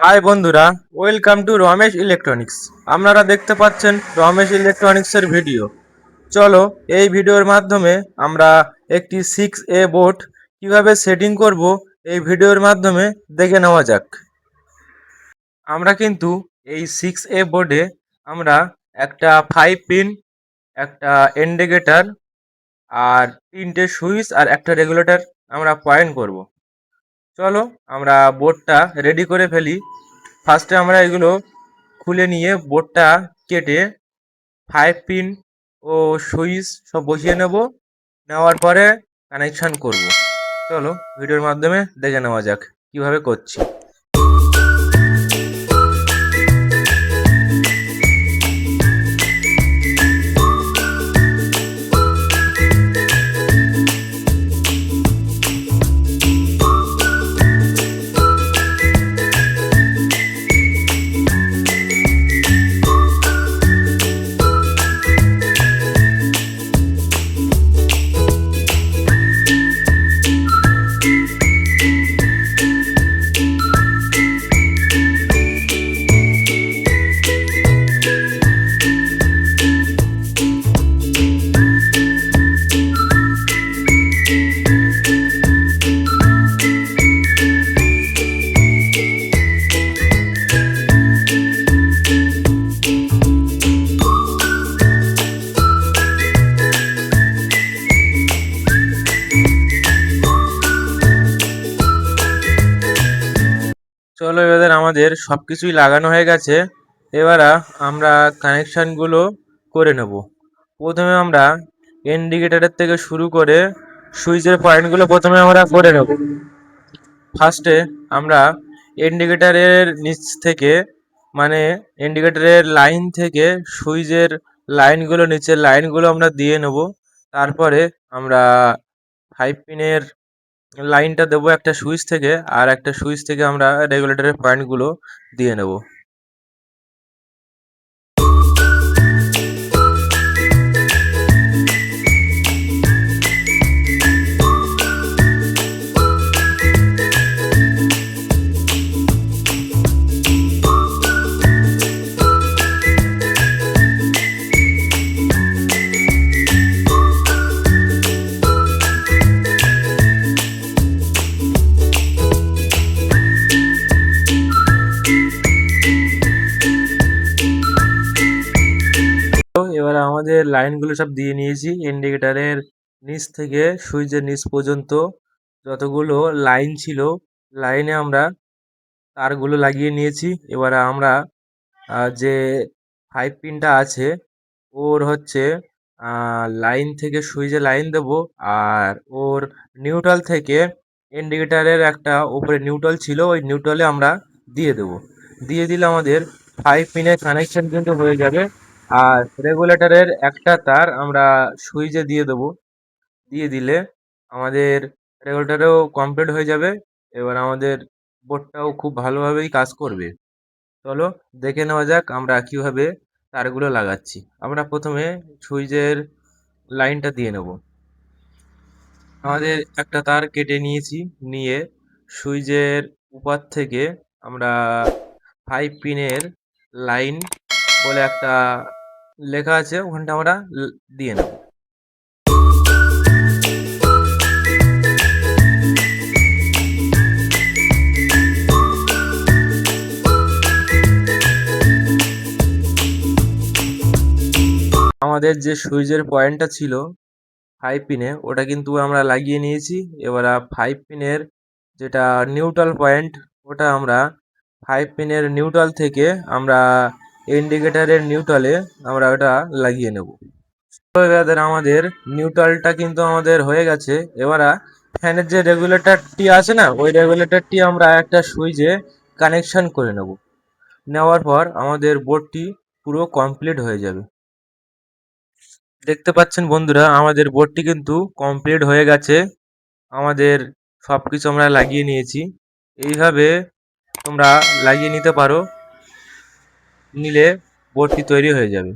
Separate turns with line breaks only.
High বন্ধুরা, welcome to Ramesh electronics. আপনারা দেখতে পাচ্ছেন রমেশ ইলেকট্রনিক্সের ভিডিও। চলো এই ভিডিওর মাধ্যমে আমরা একটি 6A বোর্ড কিভাবে সেটিং করব এই ভিডিওর মাধ্যমে দেখে নেওয়া যাক। আমরা কিন্তু এই 6A বোর্ডে আমরা একটা 5 পিন, একটা ইন্ডিকেটর আর তিনটে সুইচ আর একটা রেগুলেটর আমরা পয়েন্ট করব। চলো আমরা বোর্ডটা রেডি করে ফেলি। ফার্স্টে আমরা এগুলো খুলে নিয়ে বোর্ডটা কেটে 5 পিন ও সুইচ সব বসিয়ে নেওয়ার পরে কানেকশান করব। চলো ভিডিওর মাধ্যমে দেখে নেওয়া যাক কিভাবে করছি। চলো এবার আমাদের সব কিছুই লাগানো হয়ে গেছে। এবার আমরা কানেকশানগুলো করে নেব। প্রথমে আমরা ইন্ডিকেটরের থেকে শুরু করে সুইচের পয়েন্টগুলো প্রথমে আমরা করে নেব। ফার্স্টে আমরা ইন্ডিকেটরের নিচ থেকে, মানে ইন্ডিকেটরের লাইন থেকে সুইচের লাইনগুলো, নিচের লাইনগুলো আমরা দিয়ে নেব। তারপরে আমরা 5 পিনের লাইনটা দেবো একটা সুইচ থেকে, আর একটা সুইচ থেকে আমরা রেগুলেটরের পয়েন্টগুলো দিয়ে নেব। এবার আমাদের লাইনগুলো সব দিয়ে নিয়েছি। ইন্ডিকেটরের নিচ থেকে সুইচের নিচ পর্যন্ত যতগুলো লাইন ছিল, লাইনে আমরা তারগুলো লাগিয়ে নিয়েছি। এবার আমরা যে 5 পিনটা আছে ওর হচ্ছে লাইন থেকে সুইচে লাইন দেব, আর ওর নিউট্রাল থেকে ইন্ডিকেটরের একটা উপরে নিউট্রাল ছিল, ওই নিউট্রালে আমরা দিয়ে দেব। দিয়ে দিলে আমাদের 5 পিনের কানেকশন কিন্তু হয়ে যাবে। আর রেগুলেটরের একটা তার আমরা সুইচে দিয়ে দেবো। দিয়ে দিলে আমাদের রেগুলেটরও কমপ্লিট হয়ে যাবে। এবার আমাদের বোর্ডটাও খুব ভালোভাবেই কাজ করবে। চলো দেখে নেওয়া যাক আমরা কীভাবে তারগুলো লাগাচ্ছি। আমরা প্রথমে সুইচের লাইনটা দিয়ে নেব। আমাদের একটা তার কেটে নিয়েছি, নিয়ে সুইচের উপর থেকে আমরা 5 পিনের লাইন বলে একটা লেখা আছে, ওখানটা আমরা দিয়ে নেব। আমাদের যে সুইচের পয়েন্টটা ছিল 5 পিনে, ওটা কিন্তু আমরা লাগিয়ে নিয়েছি। এবার 5 পিনের যেটা নিউট্রাল পয়েন্ট, ওটা আমরা 5 পিনের নিউট্রাল থেকে আমরা ইন্ডিকেটরের নিউট্রালে আমরা ওটা লাগিয়ে নেব। এবার আমাদের নিউট্রালটা কিন্তু আমাদের হয়ে গেছে। এবার ফ্যানের যে রেগুলেটরটি আছে না, ওই রেগুলেটরটি আমরা একটা সুইচে কানেকশন করে নেওয়ার পর আমাদের বোর্ডটি পুরো কমপ্লিট হয়ে যাবে। দেখতে পাচ্ছেন বন্ধুরা, আমাদের বোর্ডটি কিন্তু কমপ্লিট হয়ে গেছে। আমাদের সব কিছু আমরা লাগিয়ে নিয়েছি। এইভাবে তোমরা লাগিয়ে নিতে পারো, নিলে বোর্ডটি তৈরি হয়ে যাবে।